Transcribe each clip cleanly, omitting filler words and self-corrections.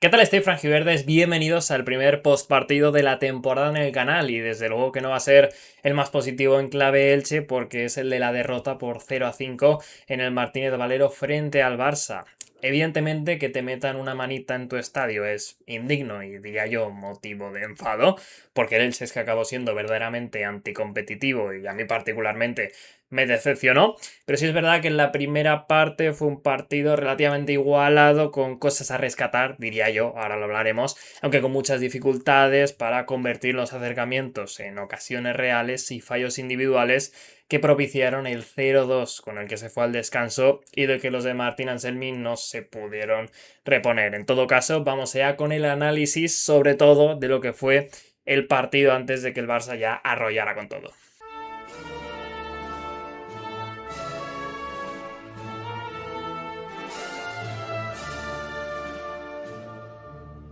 ¿Qué tal estáis, franjiverdes? Bienvenidos al primer postpartido de la temporada en el canal y desde luego que no va a ser el más positivo en clave Elche porque es el de la derrota por 0-5 en el Martínez Valero frente al Barça. Evidentemente que te metan una manita en tu estadio es indigno y diría yo motivo de enfado, porque el Elche es que acabó siendo verdaderamente anticompetitivo y a mí particularmente me decepcionó, pero sí es verdad que en la primera parte fue un partido relativamente igualado con cosas a rescatar, diría yo, ahora lo hablaremos, aunque con muchas dificultades para convertir los acercamientos en ocasiones reales y fallos individuales que propiciaron el 0-2 con el que se fue al descanso y del que los de Martín Anselmi no se pudieron reponer. En todo caso, vamos ya con el análisis sobre todo de lo que fue el partido antes de que el Barça ya arrollara con todo.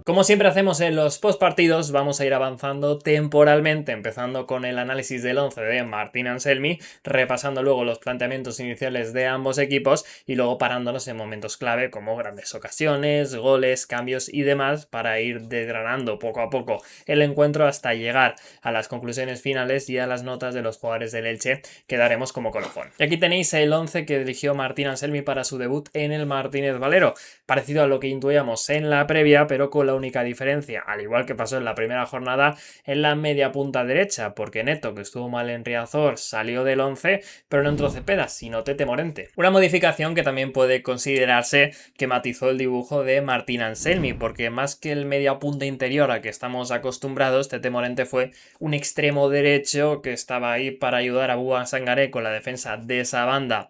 Como siempre hacemos en los postpartidos, vamos a ir avanzando temporalmente, empezando con el análisis del 11 de Martín Anselmi, repasando luego los planteamientos iniciales de ambos equipos y luego parándonos en momentos clave como grandes ocasiones, goles, cambios y demás para ir desgranando poco a poco el encuentro hasta llegar a las conclusiones finales y a las notas de los jugadores del Elche que daremos como colofón. Y aquí tenéis el 11 que dirigió Martín Anselmi para su debut en el Martínez Valero, parecido a lo que intuíamos en la previa, pero con la única diferencia, al igual que pasó en la primera jornada, en la media punta derecha, porque Neto, que estuvo mal en Riazor, salió del 11, pero no entró Cepeda, sino Tete Morente. Una modificación que también puede considerarse que matizó el dibujo de Martín Anselmi, porque más que el media punta interior a que estamos acostumbrados, Tete Morente fue un extremo derecho que estaba ahí para ayudar a Bouba Sangaré con la defensa de esa banda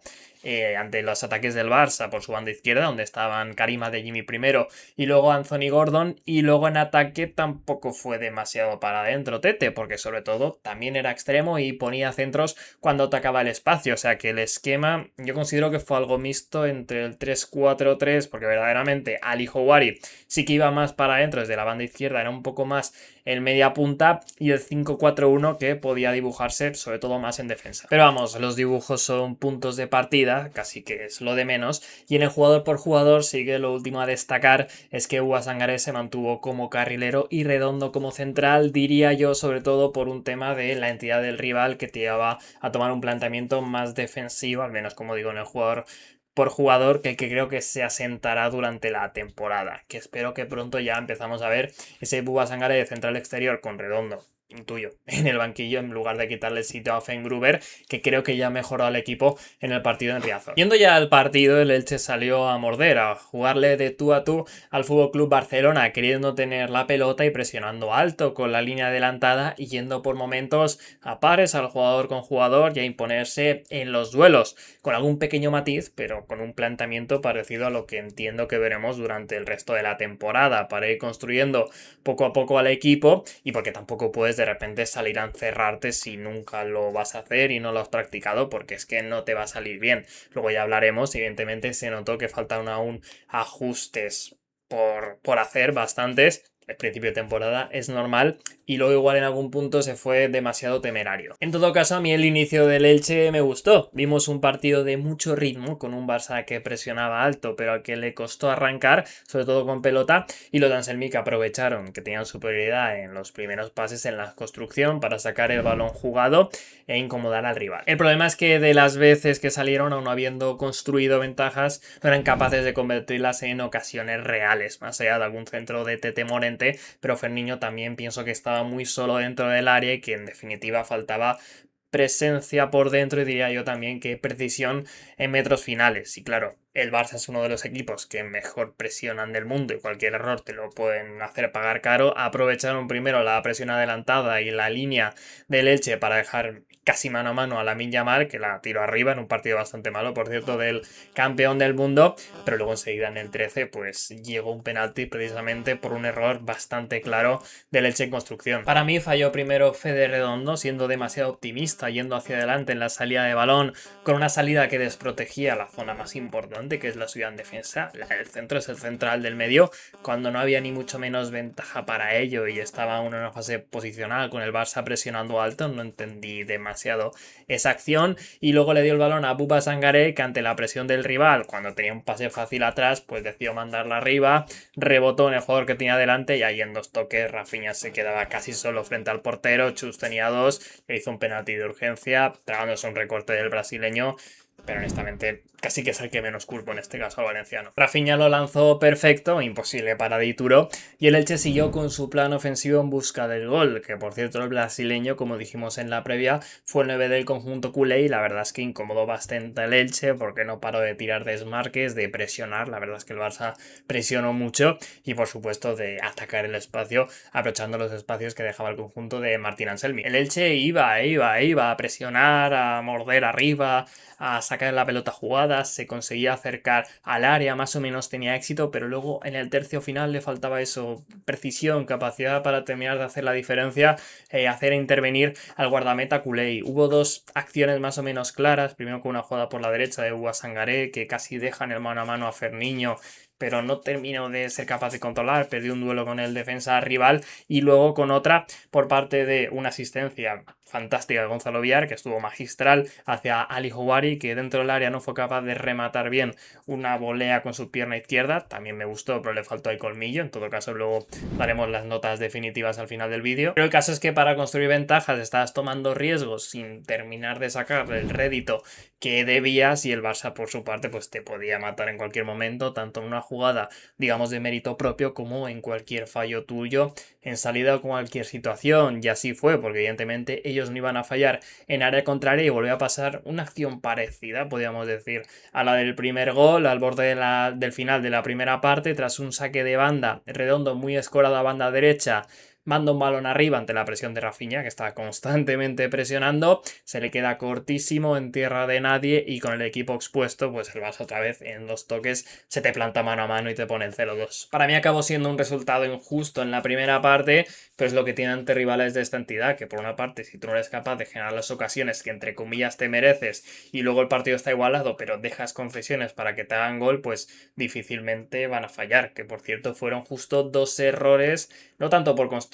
ante los ataques del Barça por su banda izquierda, donde estaban Karima de Jimmy primero y luego Anthony Gordon, y luego en ataque tampoco fue demasiado para adentro Tete, porque sobre todo también era extremo y ponía centros cuando atacaba el espacio, o sea que el esquema yo considero que fue algo mixto entre el 3-4-3, porque verdaderamente Ali Houari sí que iba más para adentro desde la banda izquierda, era un poco más el media punta, y el 5-4-1 que podía dibujarse sobre todo más en defensa. Pero vamos, los dibujos son puntos de partida, casi que es lo de menos, y en el jugador por jugador sí que lo último a destacar es que Bouba Sangaré se mantuvo como carrilero y Redondo como central, diría yo, sobre todo por un tema de la entidad del rival que te llevaba a tomar un planteamiento más defensivo, al menos como digo en el jugador por jugador, que creo que se asentará durante la temporada, que espero que pronto ya empezamos a ver ese Bouba Sangaré de central exterior con Redondo, intuyo, en el banquillo en lugar de quitarle el sitio a Fengruber, que creo que ya mejoró al equipo en el partido en Riazor. Yendo ya al partido, el Elche salió a morder, a jugarle de tú a tú al FC Barcelona, queriendo tener la pelota y presionando alto con la línea adelantada y yendo por momentos a pares al jugador con jugador y a imponerse en los duelos, con algún pequeño matiz, pero con un planteamiento parecido a lo que entiendo que veremos durante el resto de la temporada, para ir construyendo poco a poco al equipo y porque tampoco puedes de repente salir a encerrarte si nunca lo vas a hacer y no lo has practicado, porque es que no te va a salir bien. Luego ya hablaremos, evidentemente se notó que faltan aún ajustes por hacer, bastantes. El principio de temporada es normal y luego igual en algún punto se fue demasiado temerario. En todo caso, a mí el inicio del Elche me gustó. Vimos un partido de mucho ritmo con un Barça que presionaba alto pero al que le costó arrancar, sobre todo con pelota, y los de Anselmi que aprovecharon que tenían superioridad en los primeros pases en la construcción para sacar el balón jugado e incomodar al rival. El problema es que de las veces que salieron, aún habiendo construido ventajas, no eran capaces de convertirlas en ocasiones reales, más allá de algún centro de Tete Morente, pero Ferniño también pienso que estaba muy solo dentro del área y que en definitiva faltaba presencia por dentro, y diría yo también que precisión en metros finales. Y claro, el Barça es uno de los equipos que mejor presionan del mundo y cualquier error te lo pueden hacer pagar caro. Aprovecharon primero la presión adelantada y la línea del Elche para dejar casi mano a mano a Lamine Yamal, que la tiró arriba en un partido bastante malo, por cierto, del campeón del mundo, pero luego enseguida en el 13 pues llegó un penalti precisamente por un error bastante claro del Elche en construcción. Para mí falló primero Fede Redondo, siendo demasiado optimista, yendo hacia adelante en la salida de balón, con una salida que desprotegía la zona más importante posición de que es la suya en defensa. La del centro es el central del medio, cuando no había ni mucho menos ventaja para ello y estaba uno en una fase posicional con el Barça presionando alto. No entendí demasiado esa acción y luego le dio el balón a Bouba Sangaré, que ante la presión del rival, cuando tenía un pase fácil atrás, pues decidió mandarla arriba, rebotó en el jugador que tenía delante y ahí en 2 toques Rafinha se quedaba casi solo frente al portero. Chus tenía 2 e hizo un penalti de urgencia, tragándose un recorte del brasileño, pero honestamente casi que es el que menos culpo en este caso al valenciano. Rafinha lo lanzó perfecto, imposible para Dituro, y el Elche siguió con su plan ofensivo en busca del gol, que por cierto el brasileño, como dijimos en la previa, fue el 9 del conjunto culé y la verdad es que incomodó bastante el Elche porque no paró de tirar desmarques, de presionar. La verdad es que el Barça presionó mucho y por supuesto de atacar el espacio, aprovechando los espacios que dejaba el conjunto de Martín Anselmi. El Elche iba a presionar, a morder arriba, a sacar la pelota jugada, se conseguía acercar al área, más o menos tenía éxito, pero luego en el tercio final le faltaba eso, precisión, capacidad para terminar de hacer la diferencia, hacer intervenir al guardameta culé. Hubo 2 acciones más o menos claras, primero con una jugada por la derecha de Bouba Sangaré, que casi dejan el mano a mano a Ferniño, pero no terminó de ser capaz de controlar, perdió un duelo con el defensa rival, y luego con otra por parte de una asistencia fantástica de Gonzalo Villar, que estuvo magistral, hacia Ali Houari, que dentro del área no fue capaz de rematar bien una volea con su pierna izquierda. También me gustó, pero le faltó el colmillo. En todo caso, luego daremos las notas definitivas al final del vídeo. Pero el caso es que para construir ventajas estabas tomando riesgos sin terminar de sacar el rédito que debías, y el Barça por su parte pues te podía matar en cualquier momento, tanto en una jugada digamos de mérito propio como en cualquier fallo tuyo en salida o cualquier situación. Y así fue, porque evidentemente ellos no iban a fallar en área contraria y volvió a pasar una acción parecida, podríamos decir, a la del primer gol, al borde del final de la primera parte, tras un saque de banda redondo muy escorado a banda derecha. Manda un balón arriba ante la presión de Rafinha, que está constantemente presionando, se le queda cortísimo en tierra de nadie y con el equipo expuesto, pues el Barça otra vez en 2 toques se te planta mano a mano y te pone el 0-2. Para mí acabó siendo un resultado injusto en la primera parte, pero es lo que tienen ante rivales de esta entidad, que por una parte si tú no eres capaz de generar las ocasiones que entre comillas te mereces y luego el partido está igualado, pero dejas concesiones para que te hagan gol, pues difícilmente van a fallar, que por cierto fueron justo 2 errores, no tanto por construir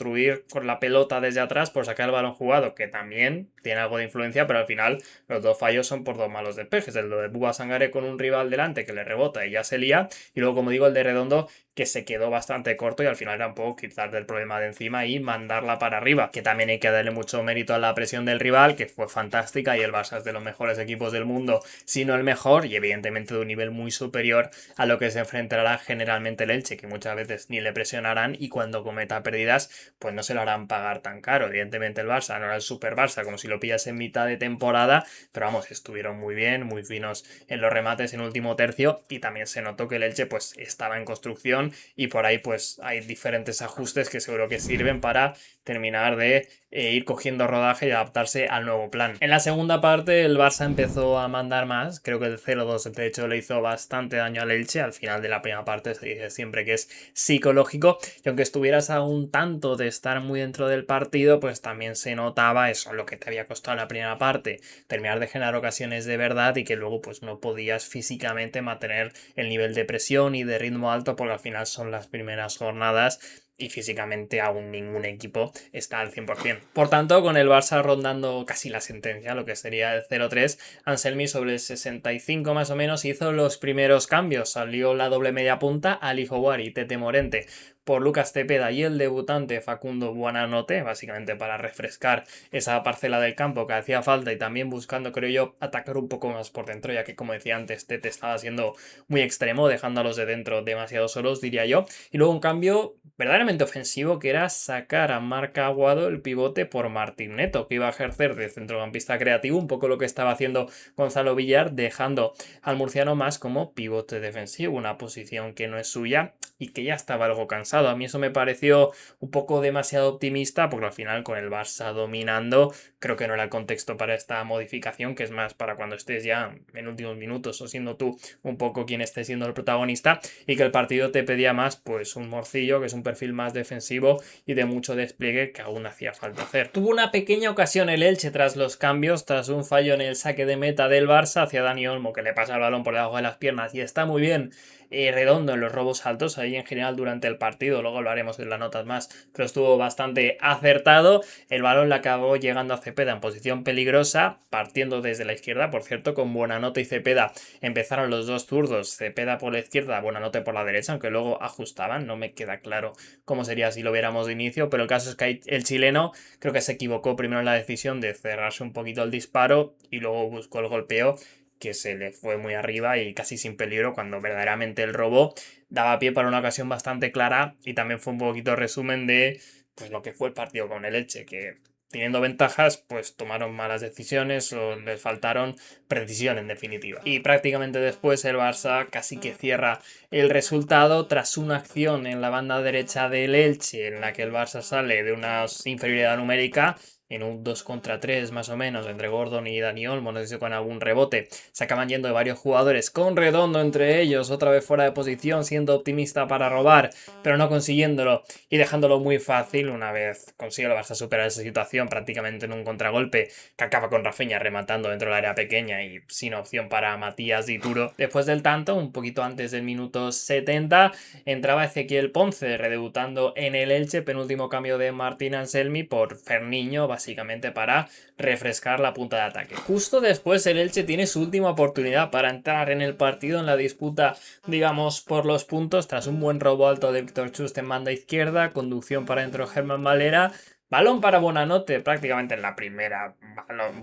con la pelota desde atrás, por sacar el balón jugado, que también tiene algo de influencia, pero al final los 2 fallos son por 2 malos despejes, el de Bouba Sangaré con un rival delante que le rebota y ya se lía, y luego como digo el de Redondo que se quedó bastante corto y al final era un poco quitar del problema de encima y mandarla para arriba, que también hay que darle mucho mérito a la presión del rival, que fue fantástica, y el Barça es de los mejores equipos del mundo, si no el mejor, y evidentemente de un nivel muy superior a lo que se enfrentará generalmente el Elche, que muchas veces ni le presionarán y cuando cometa pérdidas pues no se lo harán pagar tan caro. Evidentemente el Barça no era el super Barça como si lo pillas en mitad de temporada, pero vamos, estuvieron muy bien, muy finos en los remates en último tercio, y también se notó que el Elche pues estaba en construcción y por ahí pues hay diferentes ajustes que seguro que sirven para terminar de ir cogiendo rodaje y adaptarse al nuevo plan. En la segunda parte el Barça empezó a mandar más, creo que el 0-2 de hecho le hizo bastante daño al Elche. Al final de la primera parte se dice siempre que es psicológico, y aunque estuvieras a un tanto de estar muy dentro del partido, pues también se notaba eso, lo que te había costado en la primera parte, terminar de generar ocasiones de verdad, y que luego pues no podías físicamente mantener el nivel de presión y de ritmo alto, porque al final son las primeras jornadas y físicamente aún ningún equipo está al 100%. Por tanto, con el Barça rondando casi la sentencia, lo que sería el 0-3, Anselmi sobre el 65 más o menos hizo los primeros cambios. Salió la doble media punta, Ali Houari y Tete Morente por Lucas Cepeda y el debutante Facundo Buonanotte, básicamente para refrescar esa parcela del campo que hacía falta, y también buscando, creo yo, atacar un poco más por dentro, ya que como decía antes, Tete estaba siendo muy extremo, dejando a los de dentro demasiado solos, diría yo. Y luego un cambio verdaderamente ofensivo, que era sacar a Marc Aguado, el pivote, por Martín Neto, que iba a ejercer de centrocampista creativo, un poco lo que estaba haciendo Gonzalo Villar, dejando al murciano más como pivote defensivo, una posición que no es suya y que ya estaba algo cansado. A mí eso me pareció un poco demasiado optimista, porque al final con el Barça dominando creo que no era el contexto para esta modificación, que es más para cuando estés ya en últimos minutos o siendo tú un poco quien esté siendo el protagonista, y que el partido te pedía más pues un morcillo, que es un perfil más defensivo y de mucho despliegue que aún hacía falta hacer. Tuvo una pequeña ocasión el Elche tras los cambios, tras un fallo en el saque de meta del Barça hacia Dani Olmo, que le pasa el balón por debajo de las piernas y está muy bien redondo en los robos altos ahí en general durante el partido, luego lo haremos en las notas más, pero estuvo bastante acertado. El balón le acabó llegando a Cepeda en posición peligrosa, partiendo desde la izquierda, por cierto, con Buonanotte y Cepeda empezaron los dos zurdos, Cepeda por la izquierda, Buonanotte por la derecha, aunque luego ajustaban, no me queda claro cómo sería si lo viéramos de inicio, pero el caso es que el chileno creo que se equivocó primero en la decisión de cerrarse un poquito el disparo y luego buscó el golpeo, que se le fue muy arriba y casi sin peligro, cuando verdaderamente el robo daba pie para una ocasión bastante clara, y también fue un poquito resumen de pues lo que fue el partido con el Elche, que teniendo ventajas pues tomaron malas decisiones o les faltaron precisión en definitiva. Y prácticamente después el Barça casi que cierra el resultado tras una acción en la banda derecha del Elche en la que el Barça sale de una inferioridad numérica en un 2 contra 3 más o menos entre Gordon y Dani Olmo, no sé si con algún rebote, se acaban yendo de varios jugadores, con Redondo entre ellos, otra vez fuera de posición, siendo optimista para robar, pero no consiguiéndolo y dejándolo muy fácil. Una vez consigue el Barça superar esa situación prácticamente en un contragolpe que acaba con Rafinha rematando dentro del área pequeña y sin opción para Matías Dituro. Después del tanto, un poquito antes del minuto 70, entraba Ezequiel Ponce redebutando en el Elche, penúltimo cambio de Martín Anselmi por Ferniño, básicamente para refrescar la punta de ataque. Justo después el Elche tiene su última oportunidad para entrar en el partido, en la disputa, digamos, por los puntos, tras un buen robo alto de Víctor Chust en banda izquierda, conducción para dentro Germán Valera, balón para Buonanotte prácticamente en la primera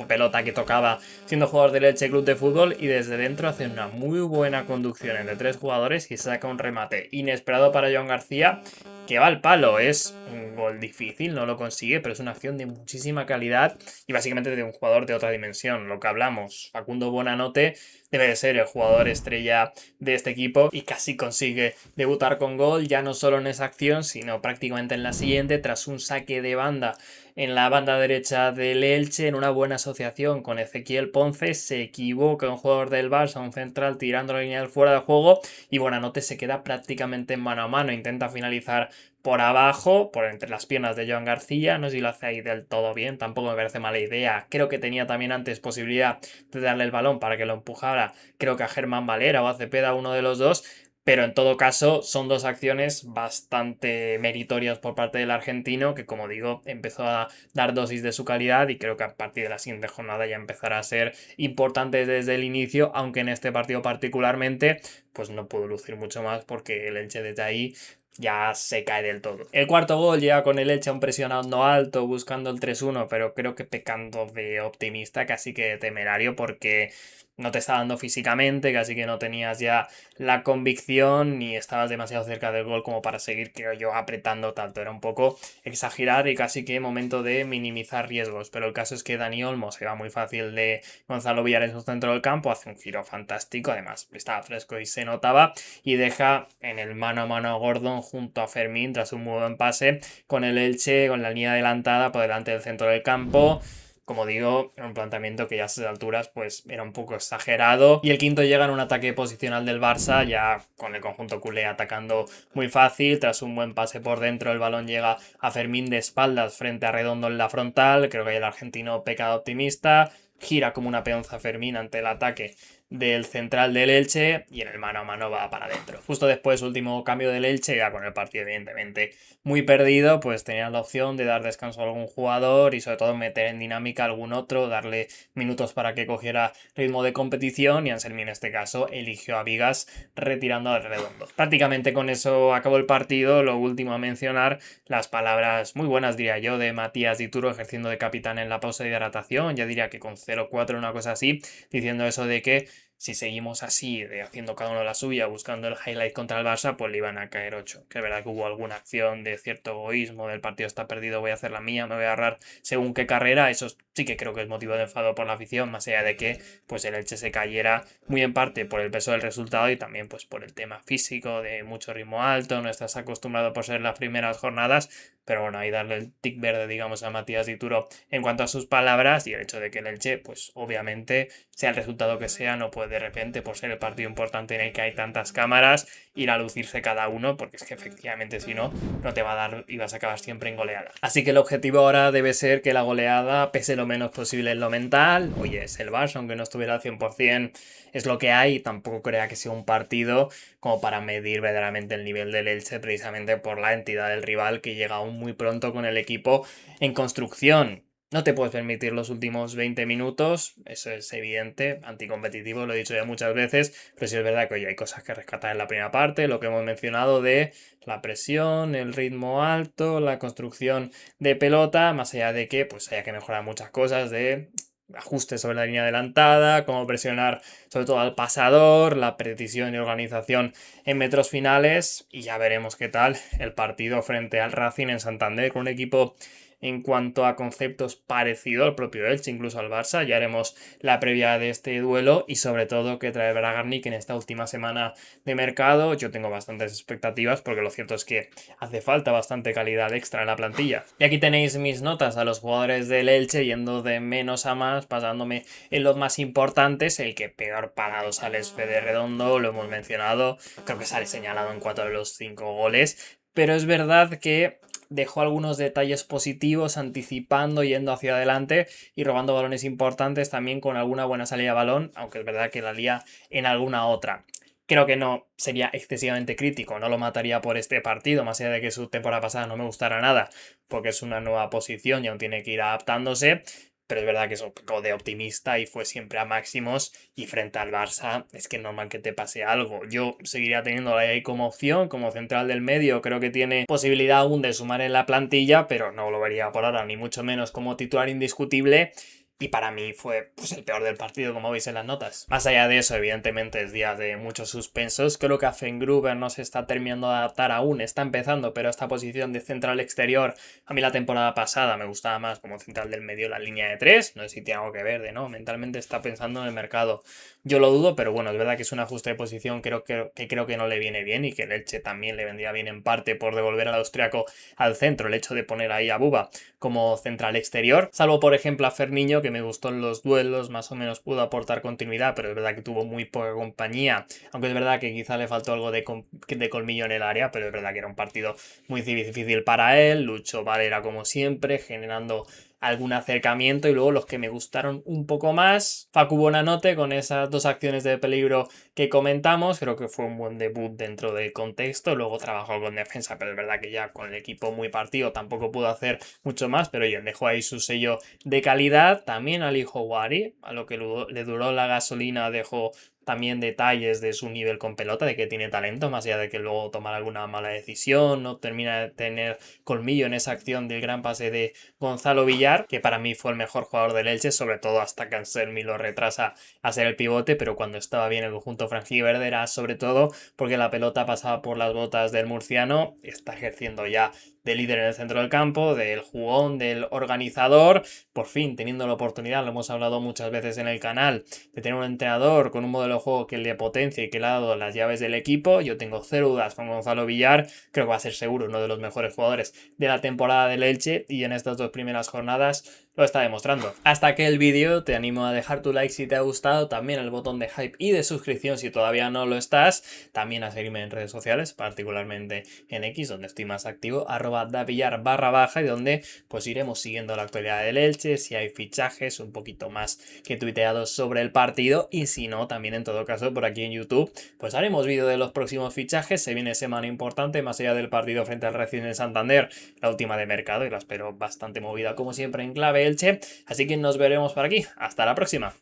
pelota que tocaba siendo jugador del Elche Club de Fútbol, y desde dentro hace una muy buena conducción entre tres jugadores y saca un remate inesperado para Joan García que va al palo. Es un gol difícil, no lo consigue, pero es una acción de muchísima calidad y básicamente de un jugador de otra dimensión. Lo que hablamos, Facundo Buonanotte debe de ser el jugador estrella de este equipo y casi consigue debutar con gol, ya no solo en esa acción, sino prácticamente en la siguiente, tras un saque de banda en la banda derecha del Elche, en una buena asociación con Ezequiel Ponce, se equivoca un jugador del Barça, un central, tirando la línea del fuera de juego, y Buonanotte se queda prácticamente mano a mano, intenta finalizar por abajo, por entre las piernas de Joan García, no sé si lo hace ahí del todo bien, tampoco me parece mala idea, creo que tenía también antes posibilidad de darle el balón para que lo empujara, creo que a Germán Valera o a Cepeda, uno de los dos, pero en todo caso son dos acciones bastante meritorias por parte del argentino, que como digo empezó a dar dosis de su calidad y creo que a partir de la siguiente jornada ya empezará a ser importante desde el inicio, aunque en este partido particularmente pues no pudo lucir mucho más porque el Elche desde ahí ya se cae del todo. El cuarto gol llega con el Elche presionando alto, buscando el 3-1, pero creo que pecando de optimista, casi que de temerario, porque no te está dando físicamente, casi que no tenías ya la convicción ni estabas demasiado cerca del gol como para seguir, creo yo, apretando tanto. Era un poco exagerar y casi que momento de minimizar riesgos, pero el caso es que Dani Olmo se va muy fácil de Gonzalo Villar en su centro del campo, hace un giro fantástico, además estaba fresco y se notaba, y deja en el mano a mano a Gordon junto a Fermín tras un muy buen pase, con el Elche con la línea adelantada por delante del centro del campo. Como digo, un planteamiento que ya a esas alturas pues era un poco exagerado. Y el quinto llega en un ataque posicional del Barça, ya con el conjunto culé atacando muy fácil. Tras un buen pase por dentro, el balón llega a Fermín de espaldas frente a Redondo en la frontal. Creo que el argentino peca de optimista, gira como una peonza Fermín ante el ataque del central del Elche y en el mano a mano va para adentro. Justo después, último cambio del Elche, ya con el partido evidentemente muy perdido, pues tenían la opción de dar descanso a algún jugador y sobre todo meter en dinámica a algún otro, darle minutos para que cogiera ritmo de competición, y Anselmi en este caso eligió a Vigas retirando al Redondo. Prácticamente con eso acabó el partido. Lo último a mencionar, las palabras muy buenas diría yo de Matías Dituro ejerciendo de capitán en la pausa de hidratación, ya diría que con 0-4 una cosa así, diciendo eso de que si seguimos así, de haciendo cada uno la suya, buscando el highlight contra el Barça, pues le iban a caer 8. Que es verdad que hubo alguna acción de cierto egoísmo, del partido está perdido, voy a hacer la mía, me voy a ahorrar según qué carrera. Eso sí que creo que es motivo de enfado por la afición, más allá de que pues el Elche se cayera muy en parte por el peso del resultado y también pues por el tema físico de mucho ritmo alto, no estás acostumbrado por ser las primeras jornadas, pero bueno, ahí darle el tic verde, digamos, a Matías Dituro en cuanto a sus palabras y el hecho de que el Elche, pues obviamente, sea el resultado que sea, no puede puede de repente, por ser el partido importante en el que hay tantas cámaras, ir a lucirse cada uno, porque es que efectivamente si no, no te va a dar y vas a acabar siempre en goleada. Así que el objetivo ahora debe ser que la goleada pese lo menos posible en lo mental. Oye, es el Barça, aunque no estuviera al 100%, es lo que hay. Tampoco crea que sea un partido como para medir verdaderamente el nivel del Elche, precisamente por la entidad del rival que llega aún muy pronto con el equipo en construcción. No te puedes permitir los últimos 20 minutos, eso es evidente, anticompetitivo, lo he dicho ya muchas veces, pero sí es verdad que oye, hay cosas que rescatar en la primera parte, lo que hemos mencionado de la presión, el ritmo alto, la construcción de pelota, más allá de que pues haya que mejorar muchas cosas de ajustes sobre la línea adelantada, cómo presionar sobre todo al pasador, la precisión y organización en metros finales y ya veremos qué tal el partido frente al Racing en Santander con un equipo en cuanto a conceptos parecido al propio Elche, incluso al Barça. Ya haremos la previa de este duelo y sobre todo que trae Bragarnik en esta última semana de mercado. Yo tengo bastantes expectativas porque lo cierto es que hace falta bastante calidad extra en la plantilla. Y aquí tenéis mis notas a los jugadores del Elche yendo de menos a más, pasándome en los más importantes. El que peor parado sale es Fede Redondo, lo hemos mencionado, creo que sale señalado en 4 de los 5 goles, pero es verdad que dejó algunos detalles positivos, anticipando, yendo hacia adelante y robando balones importantes también con alguna buena salida de balón, aunque es verdad que la lía en alguna otra. Creo que no sería excesivamente crítico, no lo mataría por este partido, más allá de que su temporada pasada no me gustara nada, porque es una nueva posición y aún tiene que ir adaptándose. Pero es verdad que es un poco de optimista y fue siempre a máximos. Y frente al Barça, es que es normal que te pase algo. Yo seguiría teniéndolo ahí como opción, como central del medio. Creo que tiene posibilidad aún de sumar en la plantilla, pero no lo vería por ahora, ni mucho menos como titular indiscutible. Y para mí fue pues, el peor del partido, como veis en las notas. Más allá de eso, evidentemente es día de muchos suspensos. Creo que Gruber no se está terminando de adaptar aún, está empezando, pero esta posición de central exterior, a mí la temporada pasada me gustaba más como central del medio la línea de 3. No sé si tiene algo que ver de no, mentalmente está pensando en el mercado. Yo lo dudo, pero bueno, es verdad que es un ajuste de posición creo que no le viene bien y que el Elche también le vendría bien en parte por devolver al austriaco al centro, el hecho de poner ahí a Buba como central exterior, salvo por ejemplo a Ferniño, que me gustó en los duelos, más o menos pudo aportar continuidad, pero es verdad que tuvo muy poca compañía, aunque es verdad que quizá le faltó algo de colmillo en el área, pero es verdad que era un partido muy difícil para él. Lucho Valera como siempre, generando algún acercamiento, y luego los que me gustaron un poco más, Facu Bonanote con esas 2 acciones de peligro que comentamos, creo que fue un buen debut dentro del contexto, luego trabajó con defensa, pero es verdad que ya con el equipo muy partido tampoco pudo hacer mucho más, pero oye, dejó ahí su sello de calidad. También al hijo Wari, a lo que le duró la gasolina, dejó también detalles de su nivel con pelota, de que tiene talento, más allá de que luego tomar alguna mala decisión, no termina de tener colmillo en esa acción del gran pase de Gonzalo Villar, que para mí fue el mejor jugador del Elche, sobre todo hasta que Anselmi lo retrasa a ser el pivote, pero cuando estaba bien el conjunto franjiverde era sobre todo porque la pelota pasaba por las botas del murciano, está ejerciendo ya de líder en el centro del campo, del jugón, del organizador, por fin teniendo la oportunidad, lo hemos hablado muchas veces en el canal, de tener un entrenador con un modelo de juego que le potencia y que le ha dado las llaves del equipo. Yo tengo cero dudas con Gonzalo Villar, creo que va a ser seguro uno de los mejores jugadores de la temporada del Elche y en estas 2 primeras jornadas lo está demostrando. Hasta aquí el vídeo, te animo a dejar tu like si te ha gustado, también el botón de hype y de suscripción si todavía no lo estás, también a seguirme en redes sociales, particularmente en X, donde estoy más activo, @davillar_, y donde pues iremos siguiendo la actualidad del Elche, si hay fichajes un poquito más que tuiteados sobre el partido, y si no, también en todo caso por aquí en YouTube, pues haremos vídeo de los próximos fichajes. Se viene semana importante, más allá del partido frente al Racing de Santander, la última de mercado, y la espero bastante movida como siempre en clave Elche, así que nos veremos por aquí. Hasta la próxima.